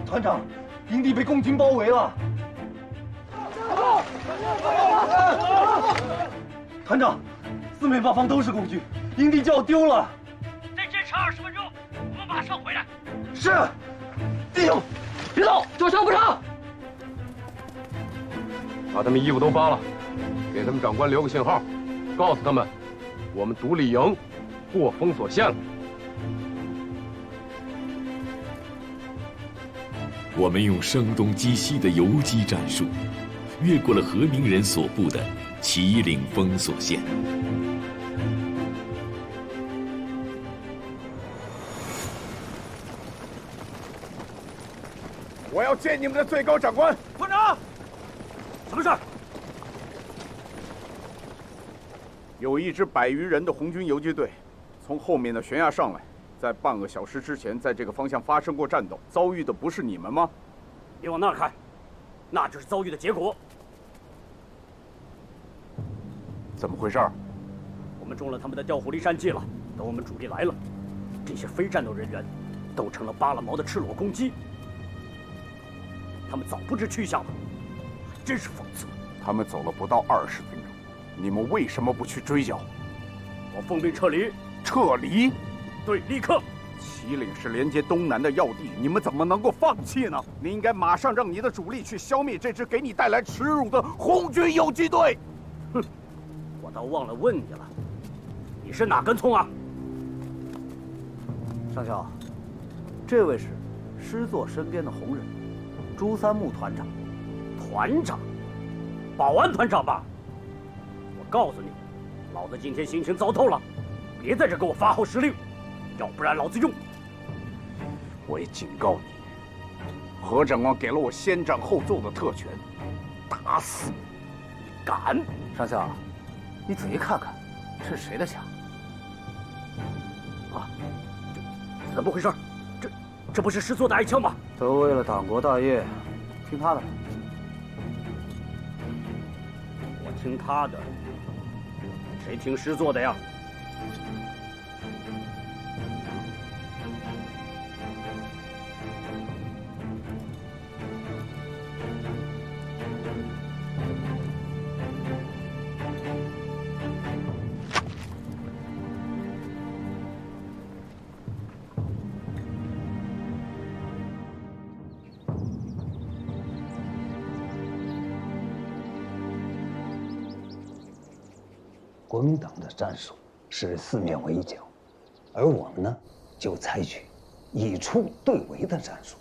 团长，营地被共军包围了。团长，四面八方都是共军，营地就要丢了。再坚持20分钟，我们马上回来。是，弟兄，别动，久伤不伤。把他们衣服都扒了，给他们长官留个信号，告诉他们，我们独立营过封锁线了。 我们用声东击西的游击战术，越过了和平人所布的旗岭封锁线。我要见你们的最高长官。团长，什么事儿？有一支100余人的红军游击队，从后面的悬崖上来。 在半个小时之前，在这个方向发生过战斗，遭遇的不是你们吗？别往那儿看，那就是遭遇的结果。怎么回事？我们中了他们的调虎离山计了。等我们主力来了，这些非战斗人员都成了扒了毛的赤裸公鸡。他们早不知去向了，还真是讽刺。他们走了不到20分钟，你们为什么不去追剿？我奉命撤离。撤离？ 对，立刻！旗岭是连接东南的要地，你们怎么能够放弃呢？你应该马上让你的主力去消灭这支给你带来耻辱的红军游击队。哼，我倒忘了问你了，你是哪根葱啊？上校，这位是师座身边的红人，朱三木团长。团长，保安团长吧？我告诉你，老子今天心情糟透了，别在这给我发号施令。 要不然老子用！我也警告你，何长官给了我先斩后奏的特权，打死你！敢！上校，你仔细看看，这是谁的枪？啊，这怎么回事？这不是师座的爱枪吗？都为了党国大业，听他的。我听他的，谁听师座的呀？ 国民党的战术是四面围剿，而我们呢，就采取以出对围的战术，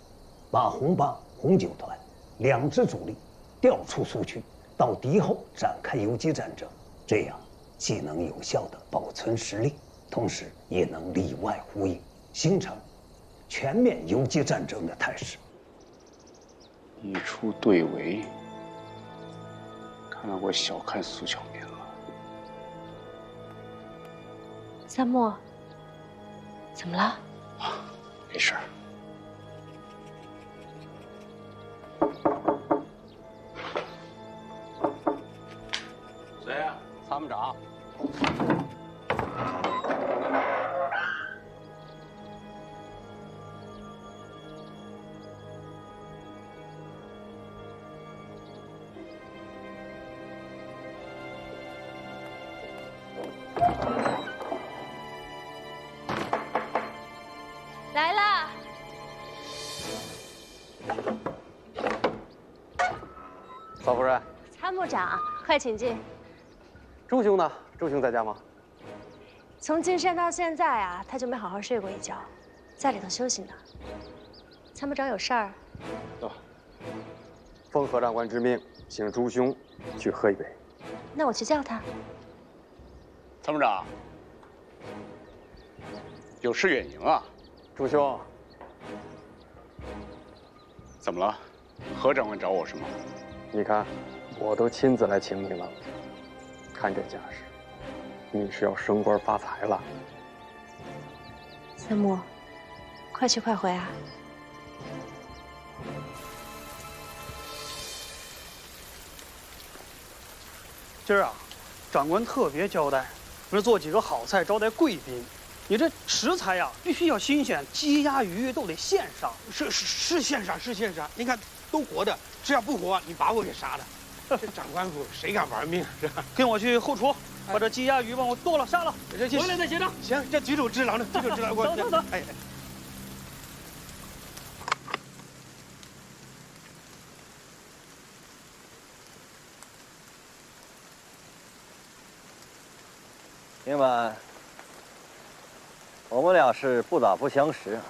把红八、红九团2支主力调出苏区，到敌后展开游击战争，这样既能有效地保存实力，同时也能里外呼应，形成全面游击战争的态势。一出对围，看来我小看苏小民了。 三木，怎么了？啊，没事儿。谁呀？参谋长。来了。曹夫人，参谋长，快请进。周兄呢？周兄在家吗？从进山到现在啊，他就没好好睡过一觉，在里头休息呢。参谋长有事儿？奉何长官之命，请朱兄去喝一杯。那我去叫他。参谋长，有事远迎啊。朱兄，怎么了？何长官找我什么？你看，我都亲自来请你了，看这架势，你是要升官发财了。三木，快去快回啊！今儿啊，长官特别交代，说做几个好菜招待贵宾。你这食材呀，必须要新鲜，鸡鸭鱼都得现杀。是现杀，是现杀。您看，都活的，这要不活，你把我给杀了。这长官府谁敢玩命是吧？跟我去后厨，把这鸡鸭鱼帮我剁了杀了，回来再结账。行，这举手之劳呢，举手之劳。走。哎。兄弟们，我们俩是不打不相识啊。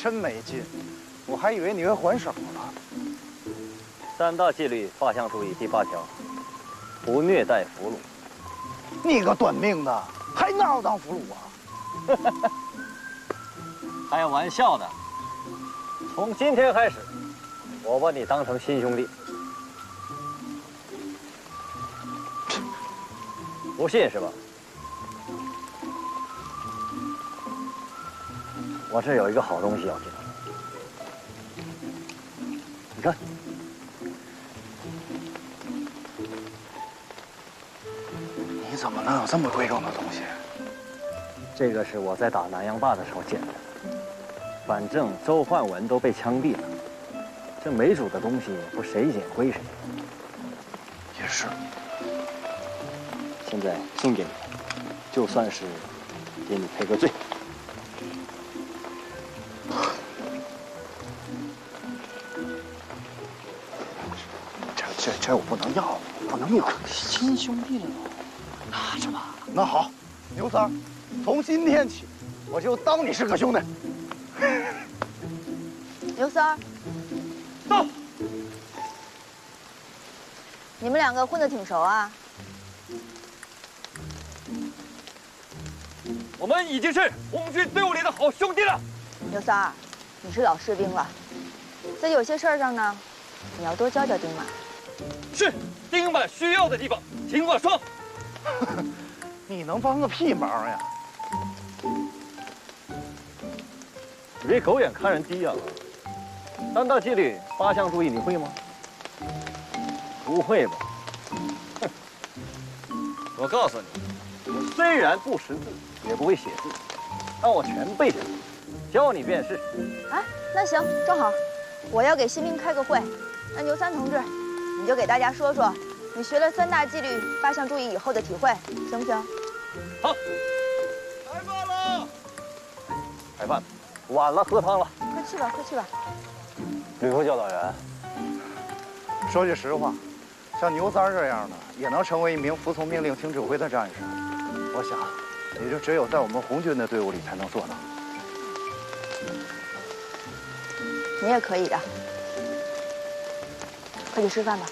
真没劲，我还以为你会还手呢。三大纪律8项注意第8条。不虐待俘虏。你个短命的，还拿我当俘虏啊？开玩笑的。从今天开始，我把你当成亲兄弟。不信是吧？我这有一个好东西要给你，你看。你怎么能有这么贵重的东西？这个是我在打南洋坝的时候捡的。反正周焕文都被枪毙了，这没主的东西不谁捡归谁。也是。现在送给你，就算是给你赔个罪。这我不能要，不能要。亲兄弟了都，拿着吧。那好，牛三儿，从今天起，我就当你是个兄弟。刘三儿，到。你们两个混得挺熟啊。我们已经是红军队伍里的好兄弟了。刘三儿，你是老士兵了，在有些事儿上呢，你要多教教丁满。是，丁满需要的地方，听我说。你能帮个屁忙呀！你别狗眼看人低啊！三大纪律8项注意，你会吗？不会吧？哼！我告诉你，我虽然不识字，也不会写字，但我全背下来，教你便是。哎，那行，正好，我要给新兵开个会，那牛三同志，你就给大家说说你学了3大纪律8项注意以后的体会，行不行？好。开饭了！开饭，晚了，喝汤了。快去吧，快去吧。吕副教导员，说句实话，像牛三这样的也能成为一名服从命令、听指挥的战士，我想，也就只有在我们红军的队伍里才能做到。你也可以的，快去吃饭吧。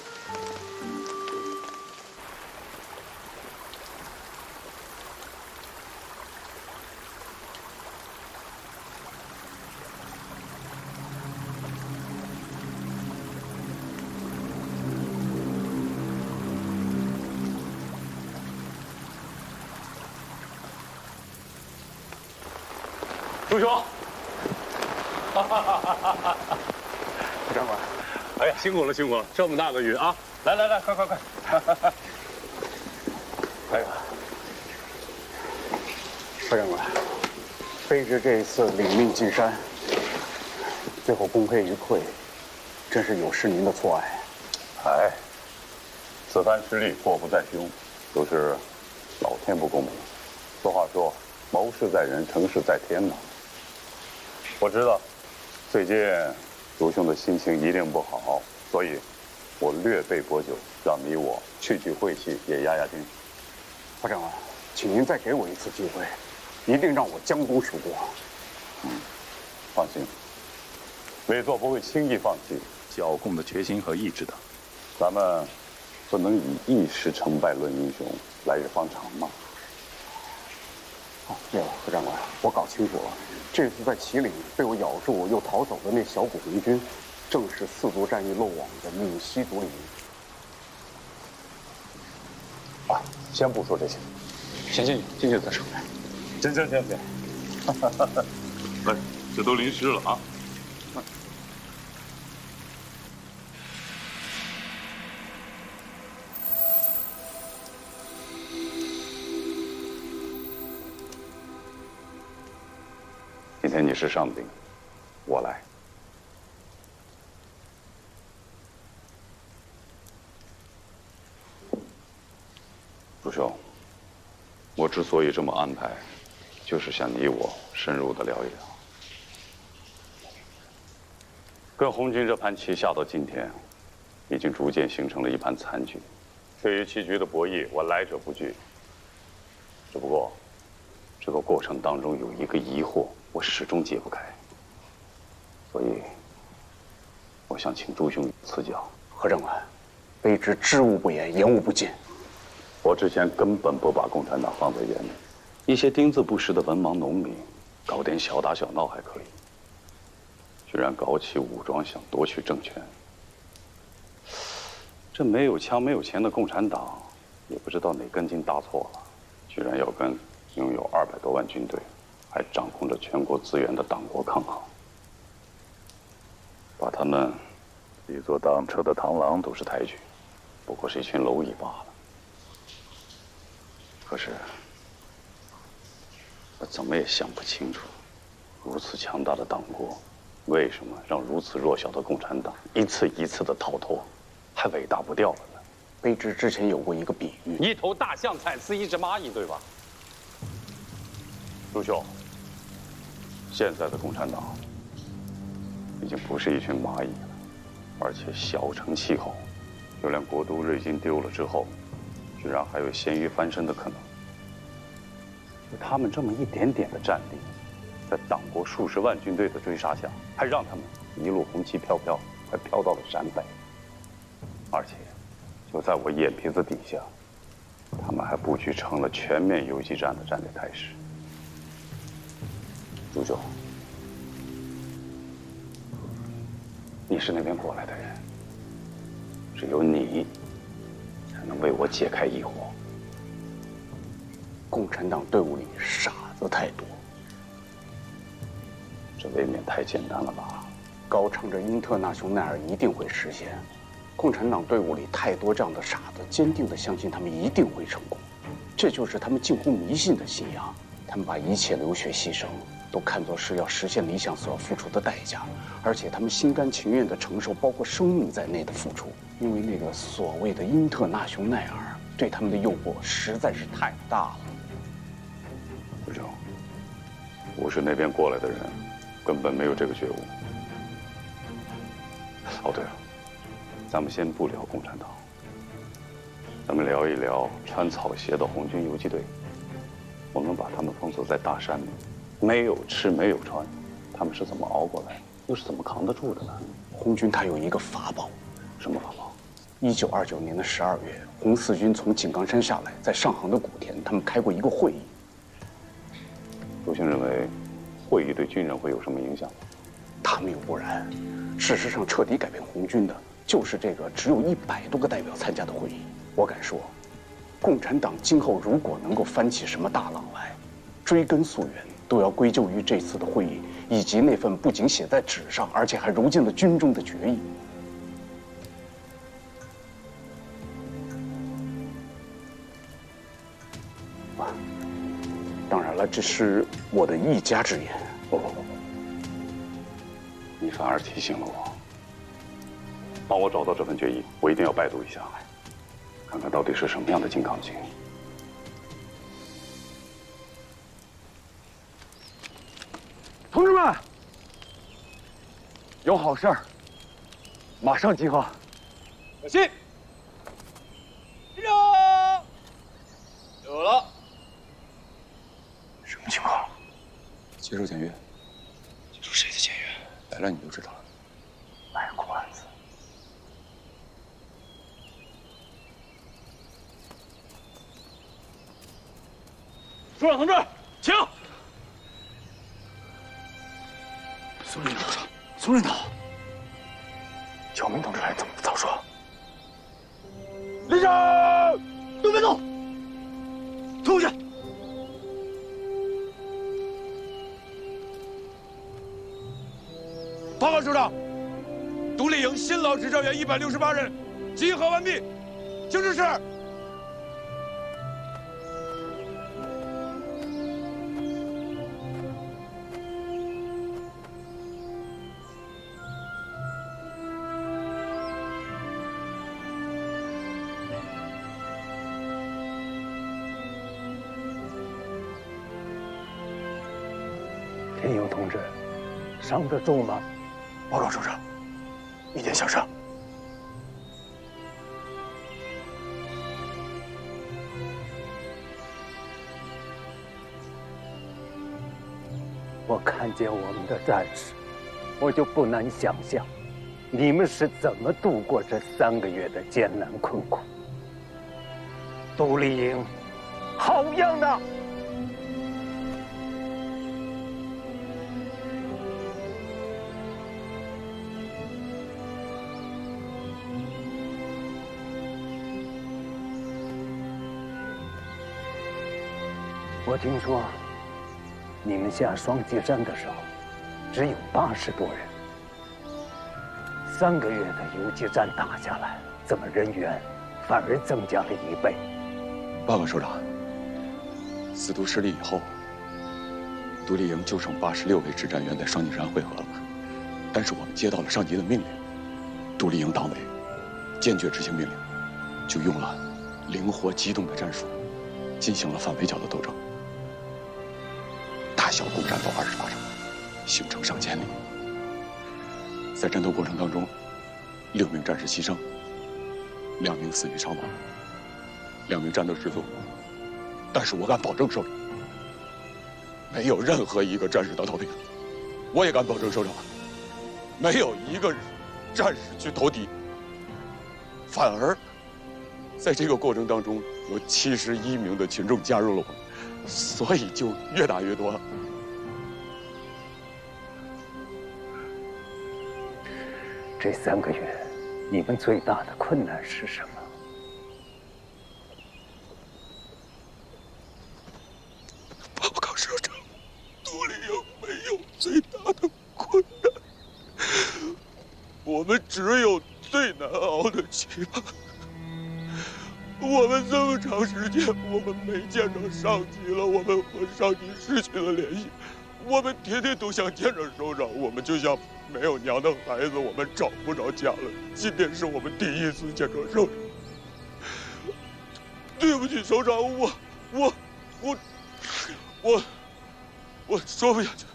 朱兄，副长官，哎呀，辛苦了，辛苦了！这么大的雨啊，来，快！哎呀，副长官，卑职这一次领命进山，最后功亏一篑，真是有失您的错爱。哎，此番失利，祸不在兄，都是老天不公平。俗话说，谋事在人，成事在天呐。我知道，最近卢兄的心情一定不好，所以，我略备薄酒，让你我去晦气，也压压惊。副长官，请您再给我一次机会，一定让我将功赎过。放心，委座不会轻易放弃剿共的决心和意志的。咱们不能以一时成败论英雄，来日方长嘛。对了，副长官，我搞清楚了，这次在祁岭被我咬住又逃走的那小股红军，正是4族战役漏网的闽西独立营。啊，先不说这些，先进去再说。行。来，这都淋湿了啊。今天你是上宾，我来。朱兄，我之所以这么安排，就是想你我深入的聊一聊。跟红军这盘棋下到今天，已经逐渐形成了一盘残局。对于棋局的博弈，我来者不拒。只不过，这个过程当中有一个疑惑，我始终解不开。所以，我想请朱兄赐教。何长官，卑职知无不言，言无不尽。我之前根本不把共产党放在眼里，一些丁字不识的文盲农民，搞点小打小闹还可以，居然搞起武装想夺取政权。这没有枪没有钱的共产党，也不知道哪根筋搭错了，居然要跟拥有200多万军队，还掌控着全国资源的党国抗衡，把他们比作当车的螳螂都是抬举，不过是一群蝼蚁罢了。可是，我怎么也想不清楚，如此强大的党国，为什么让如此弱小的共产党一次一次的逃脱，还伟大不掉了呢？卑职之前有过一个比喻：一头大象踩死一只蚂蚁，对吧？朱兄，现在的共产党已经不是一群蚂蚁了，而且小成气候，就连国都瑞金丢了之后，居然还有咸鱼翻身的可能。就他们这么一点点的战力，在党国数十万军队的追杀下，还让他们一路红旗飘飘，还飘到了陕北。而且，就在我眼皮子底下，他们还布局成了全面游击战的战略态势。朱兄，你是那边过来的人，只有你才能为我解开疑惑。共产党队伍里傻子太多，这未免太简单了吧？高唱着英特纳雄耐尔一定会实现。共产党队伍里太多这样的傻子，坚定地相信他们一定会成功，这就是他们近乎迷信的信仰。他们把一切流血牺牲都看作是要实现理想所要付出的代价，而且他们心甘情愿地承受包括生命在内的付出，因为那个所谓的英特纳雄耐尔对他们的诱惑实在是太大了。部长，我是那边过来的人，根本没有这个觉悟。哦，对了，咱们先不聊共产党，咱们聊一聊穿草鞋的红军游击队。我们把他们封锁在大山里，没有吃没有穿，他们是怎么熬过来，又是怎么扛得住的呢？红军他有一个法宝。什么法宝？1929年的12月，红四军从井冈山下来，在上杭的古田，他们开过一个会议。朱兄认为，会议对军人会有什么影响？他谬不然。事实上，彻底改变红军的，就是这个只有100多个代表参加的会议。我敢说，共产党今后如果能够翻起什么大浪来，追根溯源，都要归咎于这次的会议，以及那份不仅写在纸上，而且还揉进了军中的决议。当然了，这是我的一家之言。不，你反而提醒了我，帮我找到这份决议，我一定要拜读一下，看看到底是什么样的金刚经。同志们，有好事儿，马上集合。小心！队长，有了。什么情况？接受检阅。接受谁的检阅？来了你就知道了。卖关子。署长同志，请。宋领导，宋领导，姚明同志来怎么早说？立正，都别动，出去。报告首长，独立营新老执照员168人，集合完毕，请指示。田勇同志，伤得重吗？报告首长，一点小伤。我看见我们的战士，我就不难想象，你们是怎么度过这3个月的艰难困苦。独立营，好样的！我听说，你们下双旗山的时候，只有80多人。3个月的游击战打下来，怎么人员反而增加了1倍？报告首长，四都失利以后，独立营就剩86位指战员在双旗山汇合了。但是我们接到了上级的命令，独立营党委坚决执行命令，就用了灵活机动的战术，进行了反围剿的斗争。大小共战斗28场，行程上千里。在战斗过程当中，6名战士牺牲，2名死于伤亡，2名战斗失踪。但是我敢保证，首长，没有任何一个战士得逃命。我也敢保证，首长，没有一个战士去投敌。反而，在这个过程当中，有71名的群众加入了我们。所以就越打越多。这3个月，你们最大的困难是什么？报告首长，独立营没有最大的困难，我们只有最难熬的期盼。我们这么长时间，我们没见着上级了，我们和上级失去了联系，我们天天都想见着首长，我们就像没有娘的孩子，我们找不着家了。今天是我们第1次见着首长，对不起，首长，我说不下去。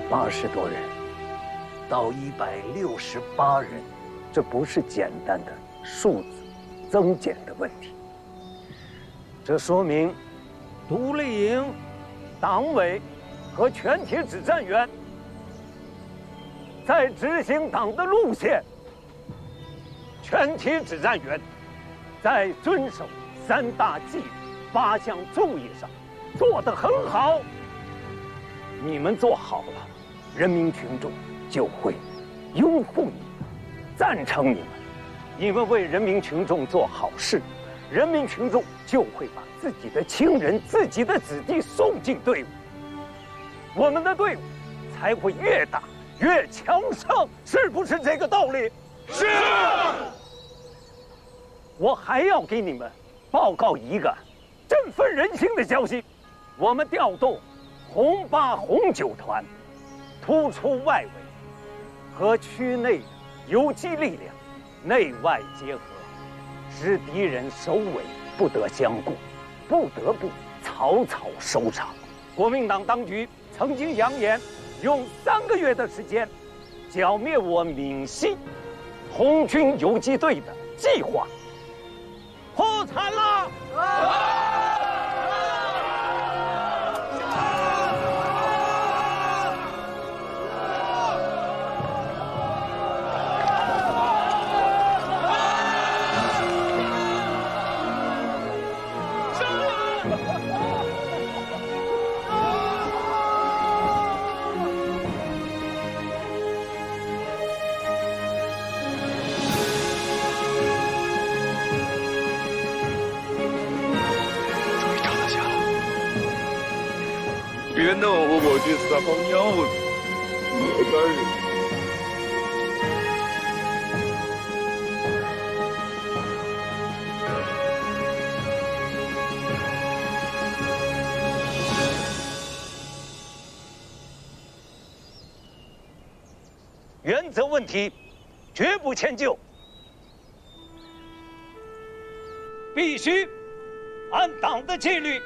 80多人到168人，这不是简单的数字增减的问题。这说明独立营党委和全体指战员在执行党的路线，全体指战员在遵守3大纪律8项注意上做得很好。你们做好了，人民群众就会拥护你们，赞成你们。你们为人民群众做好事，人民群众就会把自己的亲人、自己的子弟送进队伍。我们的队伍才会越打越强盛，是不是这个道理？是。我还要给你们报告一个振奋人心的消息：我们调动红8、红9团，突出外围，和区内的游击力量内外结合，使敌人首尾不得相顾，不得不草草收场。国民党当局曾经扬言，用3个月的时间，剿灭我闽西红军游击队的计划破产了。别闹，我去撒泡尿了。原则问题绝不迁就，必须按党的纪律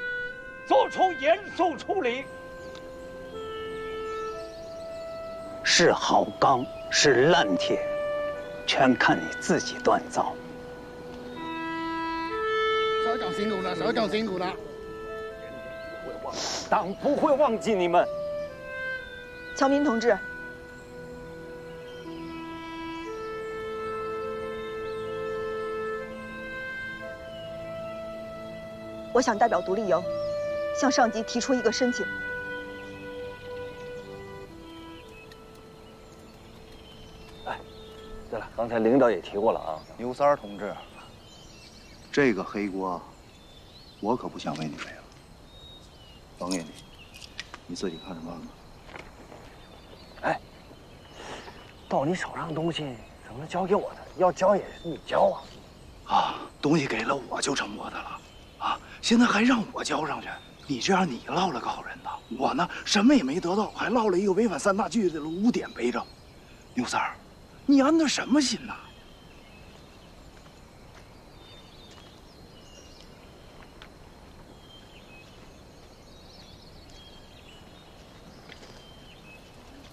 做出严肃处理。是好钢，是烂铁，全看你自己锻造。首长辛苦了，首长辛苦了。党不会忘记你们。乔明同志，我想代表独立营，向上级提出一个申请。哎，对了，刚才领导也提过了啊，牛三儿同志，这个黑锅，我可不想为你背了。王爷你自己看着办吧。哎，到你手上的东西怎么能交给我的？要交也是你交啊！啊，东西给了我就成我的了，啊，现在还让我交上去，你这样你落了个好人呐。我呢什么也没得到，还落了一个违反3大纪律的污点背着。牛三儿，你安的什么心呐？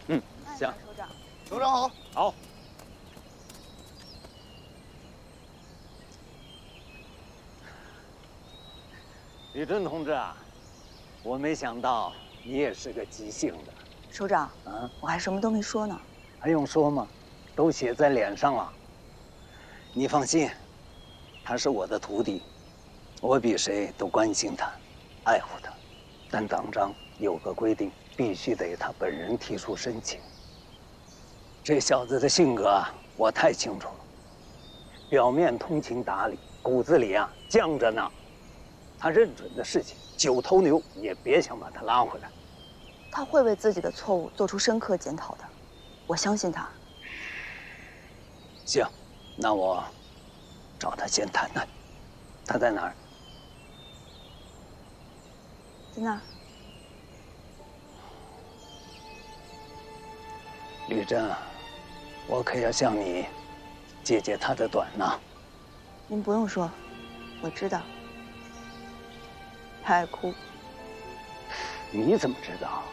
嗯，行。首长，首长好。好。李真同志啊，我没想到你也是个急性的。首长，啊，我还什么都没说呢。还用说吗？都写在脸上了。你放心，他是我的徒弟，我比谁都关心他，爱护他。但党章有个规定，必须得他本人提出申请。这小子的性格啊，我太清楚了。表面通情达理，骨子里啊犟着呢。他认准的事情，9头牛也别想把他拉回来。他会为自己的错误做出深刻检讨的，我相信他。行，那我找他先谈谈。他在哪儿？在那儿。吕真，我可要向你解解他的短呢。您不用说，我知道。他爱哭。你怎么知道？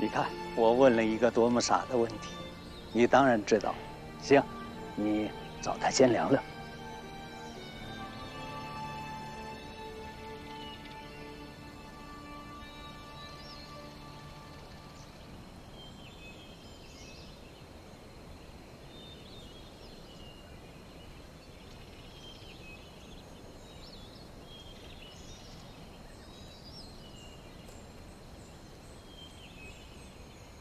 你看，我问了一个多么傻的问题，你当然知道。行，你找他先聊聊。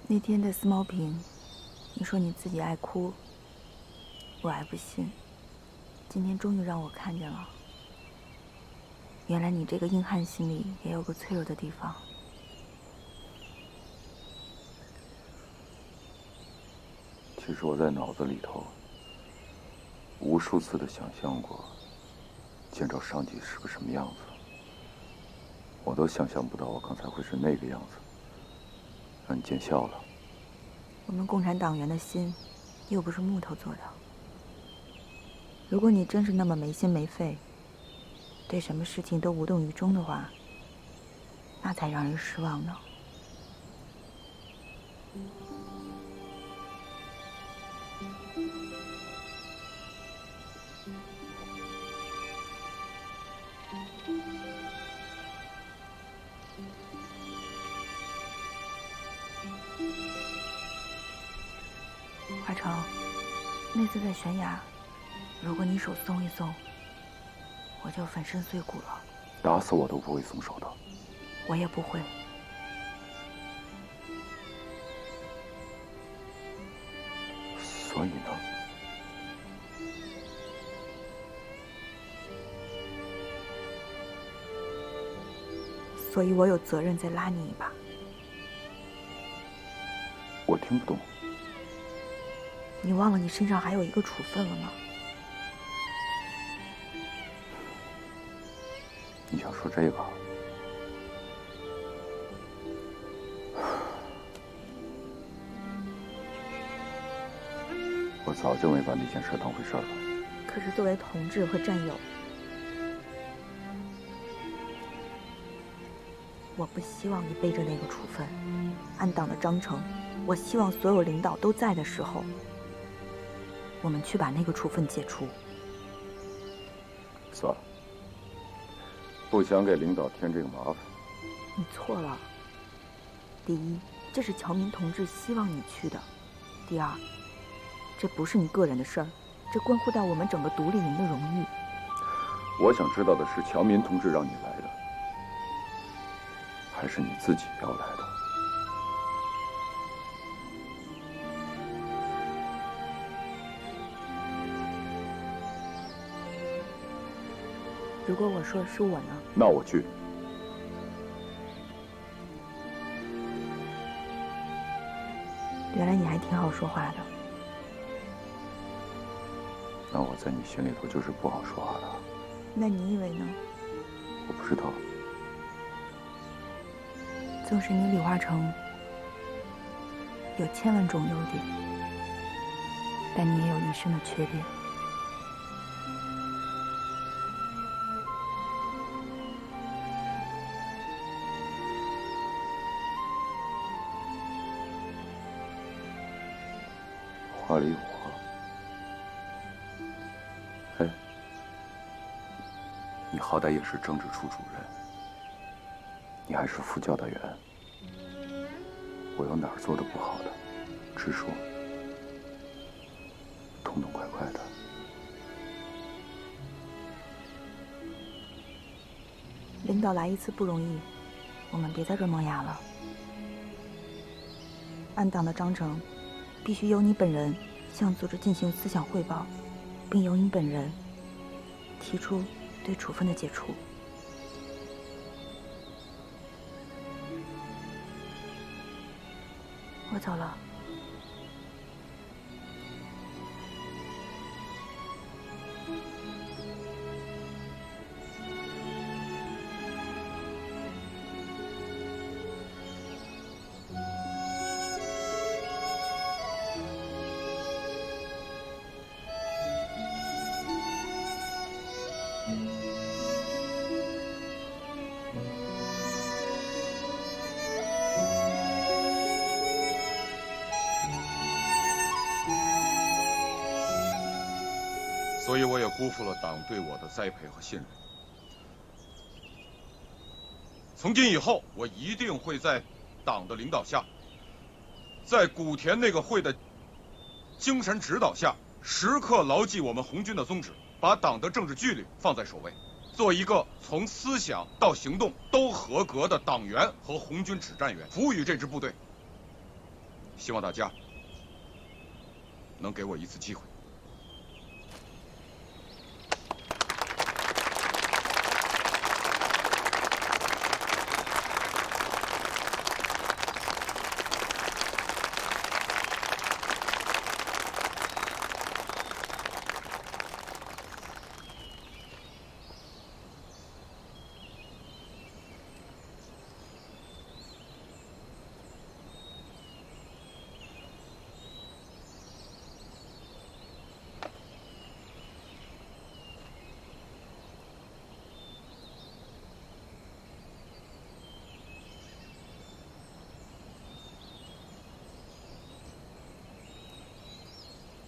那天的丝毛瓶，你说你自己爱哭，我还不信。今天终于让我看见了。原来你这个硬汉心里也有个脆弱的地方。其实我在脑子里头无数次的想象过，见着上级是个什么样子。我都想象不到我刚才会是那个样子，让你见笑了。我们共产党员的心，又不是木头做的。如果你真是那么没心没肺，对什么事情都无动于衷的话，那才让人失望呢。华成，那次在悬崖，如果你手松一松，我就粉身碎骨了。打死我都不会松手的。我也不会。所以呢？所以我有责任再拉你一把。我听不懂。你忘了你身上还有一个处分了吗？你想说这个？我早就没把那件事当回事了。可是作为同志和战友，我不希望你背着那个处分。按党的章程，我希望所有领导都在的时候，我们去把那个处分解除。算了，不想给领导添这个麻烦。你错了。第一，这是侨民同志希望你去的；第二，这不是你个人的事儿，这关乎到我们整个独立营的荣誉。我想知道的是，侨民同志让你来的，还是你自己要来的？如果我说的是我呢？那我去。原来你还挺好说话的。那我在你心里头就是不好说话的。那你以为呢？我不知道。纵使你李化成有千万种优点，但你也有一身的缺点。话里有话。哎，你好歹也是政治处主任，你还是副教导员，我有哪儿做的不好的，直说，痛痛快快的。领导来一次不容易，我们别在这儿磨牙了。按党的章程，必须由你本人向组织进行思想汇报，并由你本人提出对处分的解除。我走了。所以我也辜负了党对我的栽培和信任。从今以后，我一定会在党的领导下，在古田那个会的精神指导下，时刻牢记我们红军的宗旨，把党的政治纪律放在首位，做一个从思想到行动都合格的党员和红军指战员，服务于这支部队。希望大家能给我一次机会。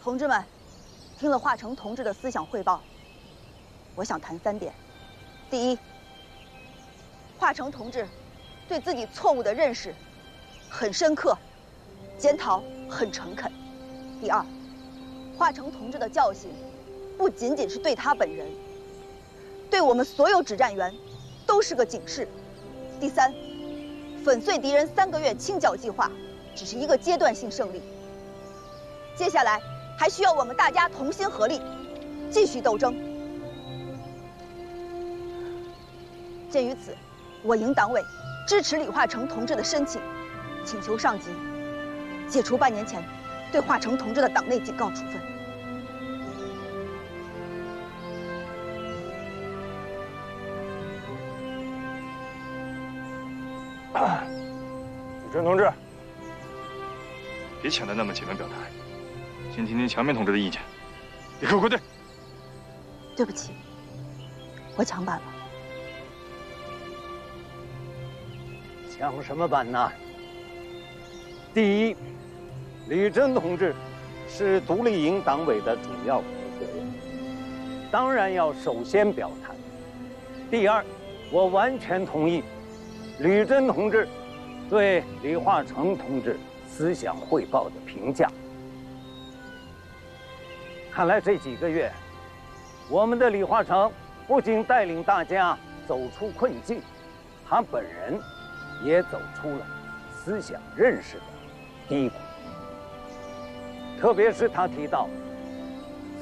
同志们，听了华成同志的思想汇报，我想谈3点。第一，华成同志对自己错误的认识很深刻，检讨很诚恳。第二，华成同志的教训不仅仅是对他本人，对我们所有指战员都是个警示。第三，粉碎敌人3个月清剿计划只是一个阶段性胜利，接下来还需要我们大家同心合力，继续斗争。鉴于此，我营党委支持李化成同志的申请，请求上级解除半年前对化成同志的党内警告处分。宇珍同志，别抢得那么前面表态，先听听强面同志的意见。立刻归队。对不起，我抢板了。抢什么板呢？第一，吕珍同志是独立营党委的主要负责人，当然要首先表态。第二，我完全同意吕珍同志对李化成同志思想汇报的评价。看来这几个月，我们的李化成不仅带领大家走出困境，他本人也走出了思想认识的低谷。特别是他提到，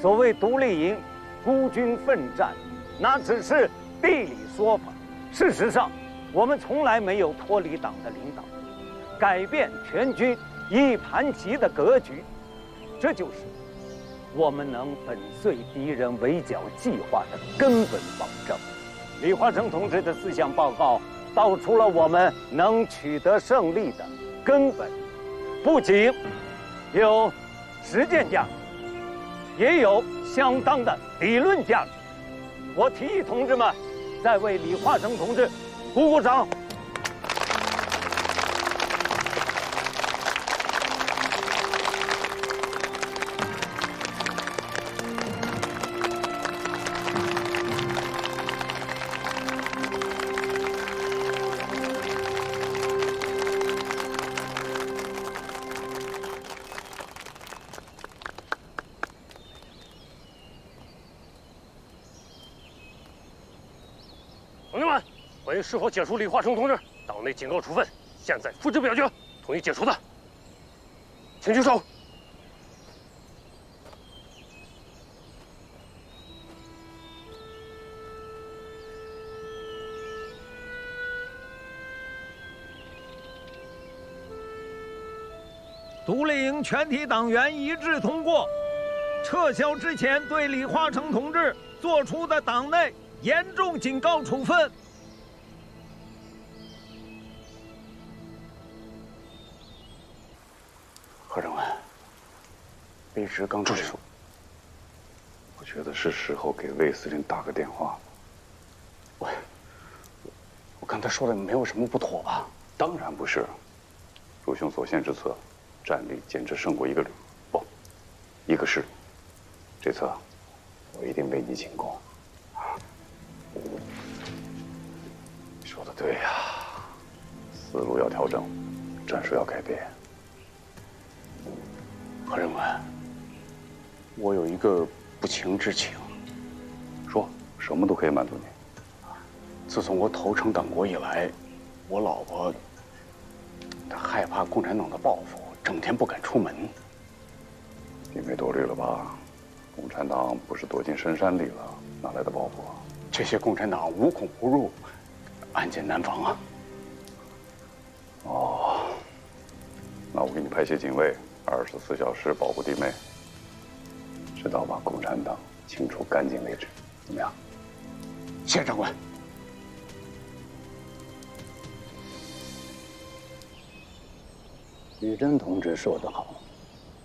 所谓独立营孤军奋战，那只是地理说法。事实上，我们从来没有脱离党的领导，改变全军一盘棋的格局，这就是我们能粉碎敌人围剿计划的根本保证。李化成同志的思想报告道出了我们能取得胜利的根本，不仅有实践价值，也有相当的理论价值。我提议同志们再为李化成同志鼓鼓掌。同志们，关于是否解除李化成同志党内警告处分，现在付之表决。同意解除的，请举手。独立营全体党员一致通过，撤销之前对李化成同志作出的党内严重警告处分。何政委，卑职刚结束。我觉得是时候给魏司令打个电话。我刚才说的没有什么不妥吧？当然不是。主兄所献之策，战力简直胜过一个旅，不，一个师。这次我一定为你请功。你说的对呀，思路要调整，战术要改变。何政委，我有一个不情之请。说，什么都可以满足你。自从我投诚党国以来，我老婆她害怕共产党的报复，整天不敢出门。你没多虑了吧？共产党不是躲进深山里了，哪来的报复啊？这些共产党无孔不入，暗箭难防啊！哦，那我给你派些警卫，24小时保护弟妹，直到把共产党清除干净为止，怎么样？谢长官。吕珍同志说得好，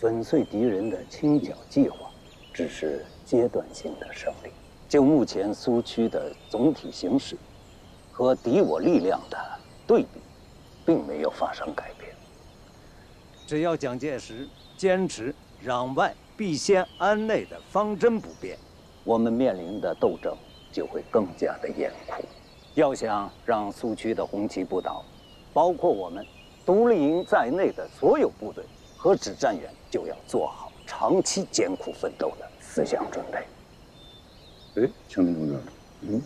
粉碎敌人的清剿计划只是阶段性的胜利。就目前苏区的总体形势和敌我力量的对比，并没有发生改变。只要蒋介石坚持攘外必先安内的方针不变，我们面临的斗争就会更加的严酷。要想让苏区的红旗不倒，包括我们独立营在内的所有部队和指战员，就要做好长期艰苦奋斗的思想准备。哎，枪林同志，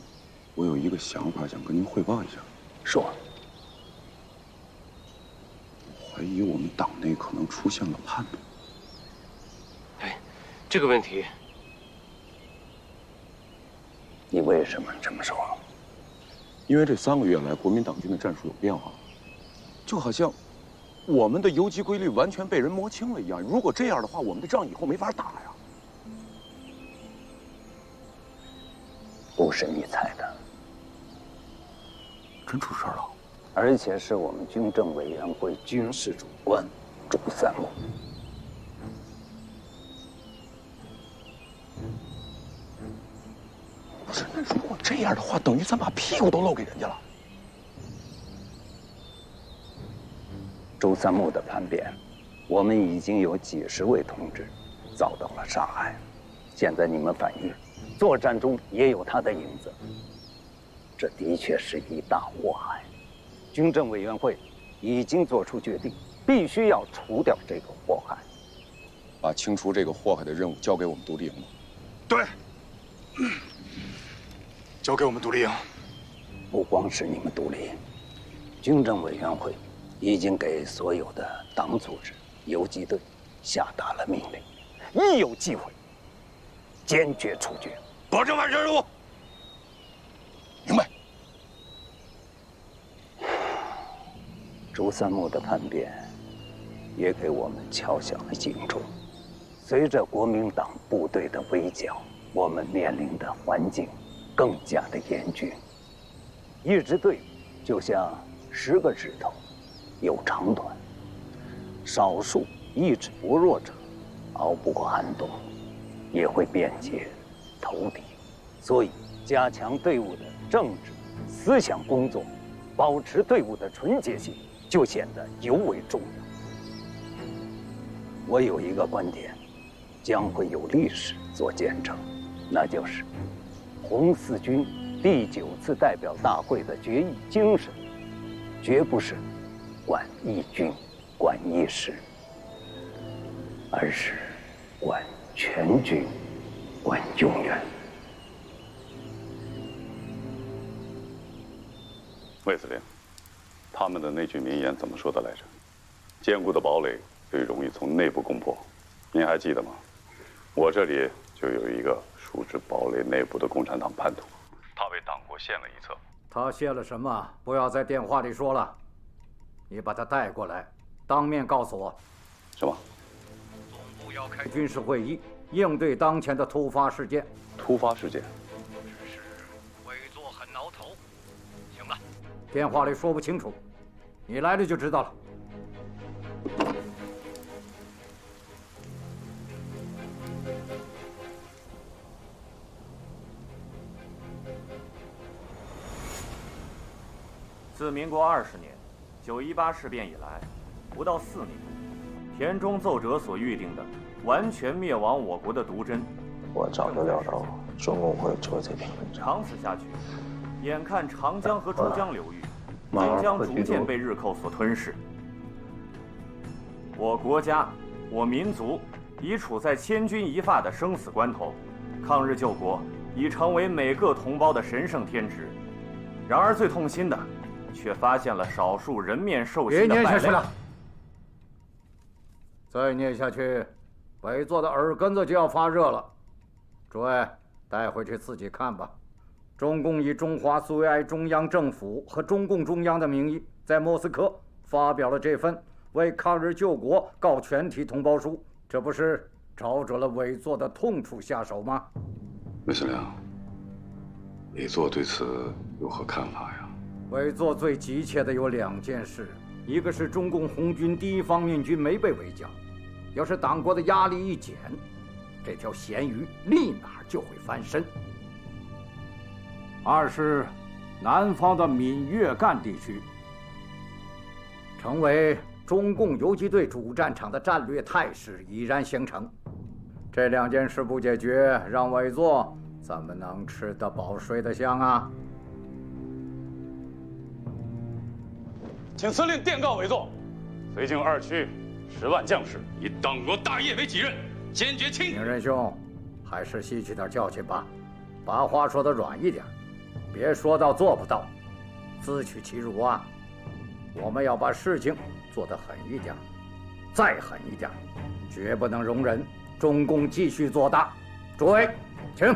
我有一个想法想跟您汇报一下。说。怀疑我们党内可能出现了叛徒。哎，这个问题，你为什么这么说？因为这3个月来，国民党军的战术有变化，就好像我们的游击规律完全被人摸清了一样。如果这样的话，我们的仗以后没法打呀。不是你猜的，真出事了。而且是我们军政委员会军事主官朱三木。不是，那如果这样的话，等于咱把屁股都露给人家了。朱三木的叛变，我们已经有几十位同志遭到了杀害。现在你们反映，作战中也有他的影子，这的确是一大祸害。军政委员会已经做出决定，必须要除掉这个祸害。把清除这个祸害的任务交给我们独立营吗？对，交给我们独立营。不光是你们独立营，军政委员会已经给所有的党组织、游击队下达了命令，一有机会，坚决处决，保证完成任务。明白。朱三木的叛变，也给我们敲响了警钟。随着国民党部队的围剿，我们面临的环境更加的严峻。一支队伍就像10个指头，有长短。少数意志薄弱者，熬不过寒冬，也会变节投敌。所以，加强队伍的政治、思想工作，保持队伍的纯洁性，就显得尤为重要。我有一个观点，将会有历史做见证，那就是红四军第9次代表大会的决议精神，绝不是管一军、管一师，而是管全军、管永远。魏司令，他们的那句名言怎么说的来着？坚固的堡垒最容易从内部攻破，您还记得吗？我这里就有一个熟知堡垒内部的共产党叛徒，他为党国献了一策。他献了什么？不要在电话里说了，你把他带过来，当面告诉我。什么？总部要开军事会议，应对当前的突发事件。突发事件？只是委座很挠头。行了，电话里说不清楚，你来了就知道了。自民国20年9·18事变以来，不到4年，田中奏折所预定的完全灭亡我国的毒针，我早就料到中共会做这篇文章。长此下去，眼看长江和珠江流域终将逐渐被日寇所吞噬。我国家、我民族已处在千钧一发的生死关头，抗日救国已成为每个同胞的神圣天职。然而最痛心的，却发现了少数人面兽心的败类。别念下去了，再念下去，委座的耳根子就要发热了。诸位，带回去自己看吧。中共以中华苏维埃中央政府和中共中央的名义，在莫斯科发表了这份为抗日救国告全体同胞书，这不是找准了委座的痛处下手吗？魏司令，委座对此有何看法呀？委座最急切的有2件事，一个是中共红军第1方面军没被围剿，要是党国的压力一减，这条咸鱼立马就会翻身。二是南方的闽粤赣地区成为中共游击队主战场的战略态势已然形成，这2件事不解决，让委座，怎么能吃得饱睡得香啊？请司令电告委座，绥靖2区10万将士以党国大业为己任，坚决清。明仁兄，还是吸取点教训吧，把话说得软一点，别说到做不到，自取其辱啊！我们要把事情做得狠一点，再狠一点，绝不能容忍中共继续做大。诸位，请。